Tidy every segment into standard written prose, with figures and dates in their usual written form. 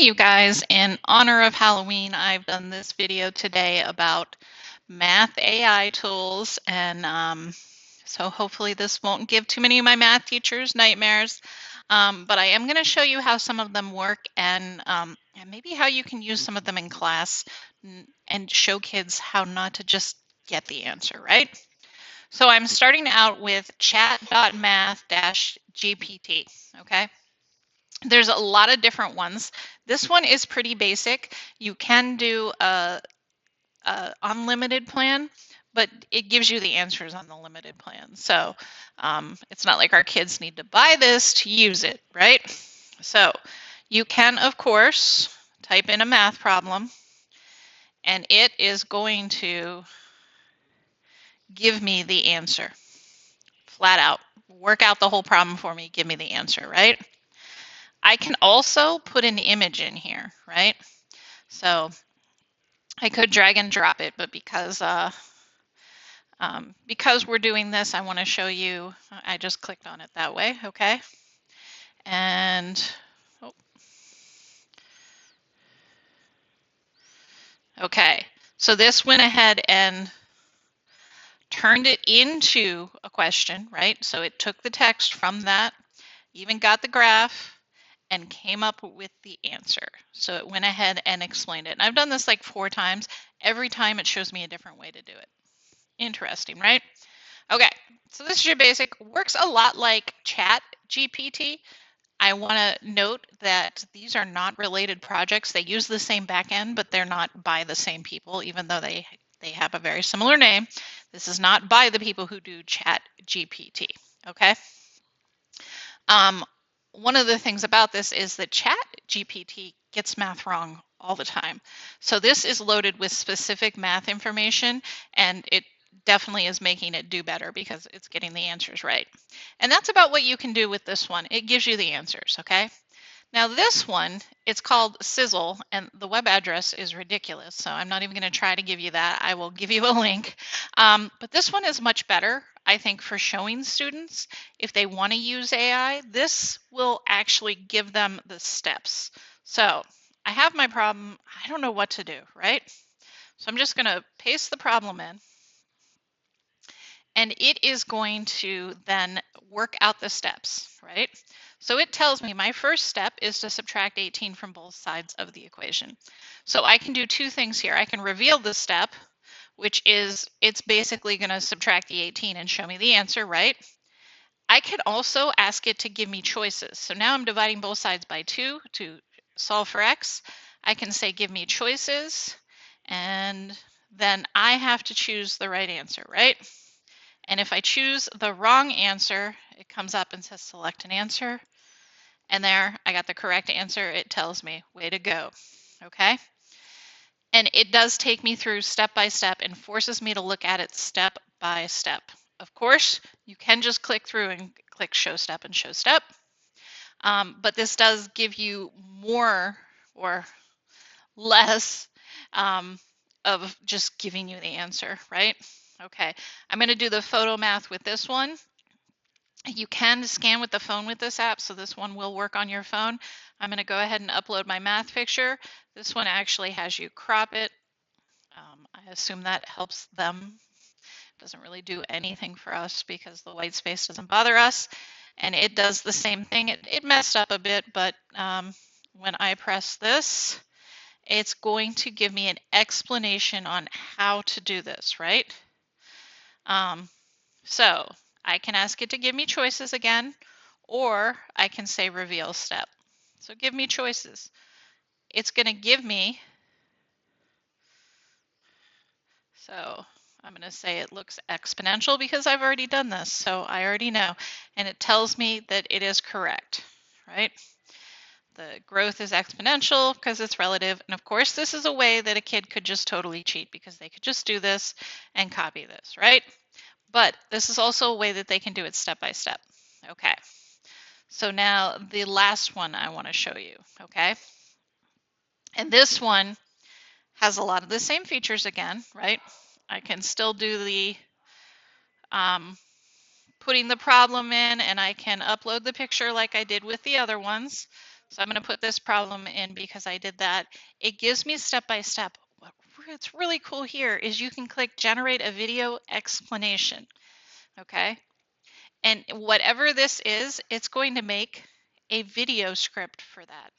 you guys, in honor of Halloween, I've done this video today about math AI tools, and so hopefully this won't give too many of my math teachers nightmares, but I am going to show you how some of them work, and maybe how you can use some of them in class and show kids how not to just get the answer, right? So I'm starting out with chat.math-GPT, okay? There's a lot of different ones. This one is pretty basic. You can do a unlimited plan, but it gives you the answers on the limited plan. So it's not like our kids need to buy this to use it, right? So you can, of course, type in a math problem, and it is going to give me the answer. Flat out. Work out the whole problem for me, give me the answer, right? I can also put an image in here, right? So I could drag and drop it, but because we're doing this, I want to show you. I just clicked on it that way, okay? And okay, so this went ahead and turned it into a question, right? So it took the text from that, even got the graph, and came up with the answer. So it went ahead and explained it. And I've done this like 4 times. Every time it shows me a different way to do it. Interesting, right? Okay, so this is your basic. Works a lot like ChatGPT. I want to note that these are not related projects. They use the same backend, but they're not by the same people, even though they have a very similar name. This is not by the people who do ChatGPT, okay? One of the things about this is that ChatGPT gets math wrong all the time. So this is loaded with specific math information, and it definitely is making it do better because it's getting the answers right. And that's about what you can do with this one. It gives you the answers, okay? Now this one, it's called Sizzle, and the web address is ridiculous, so I'm not even going to try to give you that. I will give you a link. But this one is much better, I think, for showing students if they want to use AI. This will actually give them the steps. So I have my problem. I don't know what to do, right? So I'm just going to paste the problem in. And it is going to then work out the steps, right? So it tells me my first step is to subtract 18 from both sides of the equation. So I can do 2 things here. I can reveal the step, which is it's basically going to subtract the 18 and show me the answer, right? I can also ask it to give me choices. So now I'm dividing both sides by 2 to solve for x. I can say give me choices, and then I have to choose the right answer, right? And if I choose the wrong answer, it comes up and says select an answer. And there, I got the correct answer. It tells me, way to go, okay? And it does take me through step by step and forces me to look at it step by step. Of course, you can just click through and click show step and show step. But this does give you more or less of just giving you the answer, right? Okay, I'm going to do the photo math with this one. You can scan with the phone with this app, so this one will work on your phone. I'm going to go ahead and upload my math picture. This one actually has you crop it. I assume that helps them. It doesn't really do anything for us because the white space doesn't bother us. And it does the same thing. It messed up a bit, but when I press this, it's going to give me an explanation on how to do this, right? So I can ask it to give me choices again, or I can say reveal step. So give me choices. It's going to give me, so I'm going to say it looks exponential because I've already done this, so I already know. And it tells me that it is correct, right? The growth is exponential because it's relative. And of course, this is a way that a kid could just totally cheat because they could just do this and copy this, right? But this is also a way that they can do it step by step. Okay, so now the last one I want to show you, okay? And this one has a lot of the same features again, right? I can still do the putting the problem in, and I can upload the picture like I did with the other ones. So I'm going to put this problem in because I did that. It gives me step by step. What's really cool here is you can click generate a video explanation. Okay. And whatever this is, it's going to make a video script for that.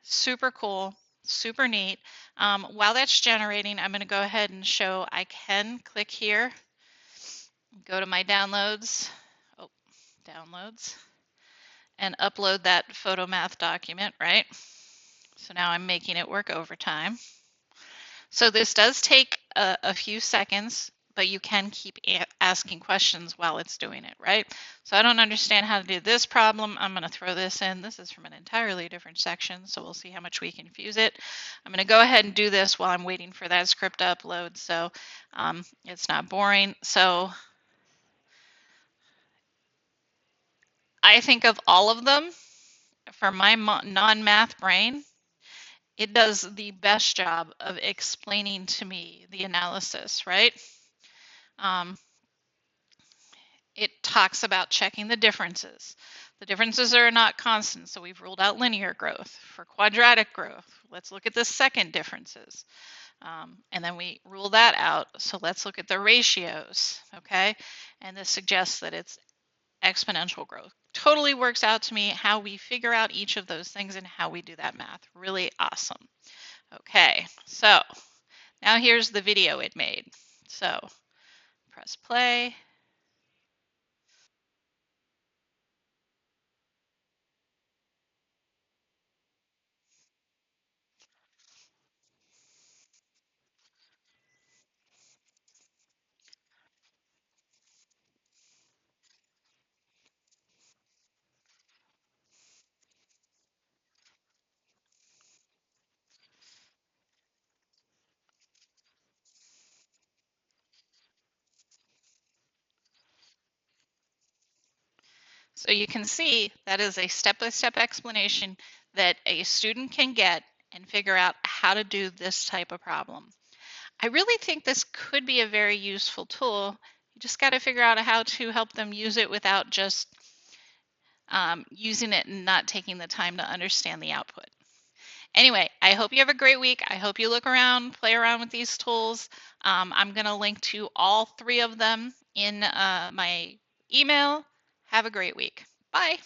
Super cool, super neat. While that's generating, I'm going to go ahead and show I can click here, go to my downloads, downloads, and upload that PhotoMath document, right? So now I'm making it work overtime. So this does take a few seconds, but you can keep asking questions while it's doing it, right? So I don't understand how to do this problem. I'm going to throw this in. This is from an entirely different section, so we'll see how much we confuse it. I'm going to go ahead and do this while I'm waiting for that script to upload, so it's not boring. So I think of all of them, for my non-math brain, it does the best job of explaining to me the analysis, right? It talks about checking the differences. The differences are not constant, so we've ruled out linear growth. For quadratic growth, let's look at the second differences. And then we rule that out, so let's look at the ratios, okay? And this suggests that it's exponential growth. Totally works out to me how we figure out each of those things and how we do that math. Really awesome. Okay, so now here's the video it made. So press play. So you can see that is a step-by-step explanation that a student can get and figure out how to do this type of problem. I really think this could be a very useful tool. You just got to figure out how to help them use it without just using it and not taking the time to understand the output. Anyway, I hope you have a great week. I hope you look around, play around with these tools. I'm going to link to all 3 of them in my email. Have a great week. Bye.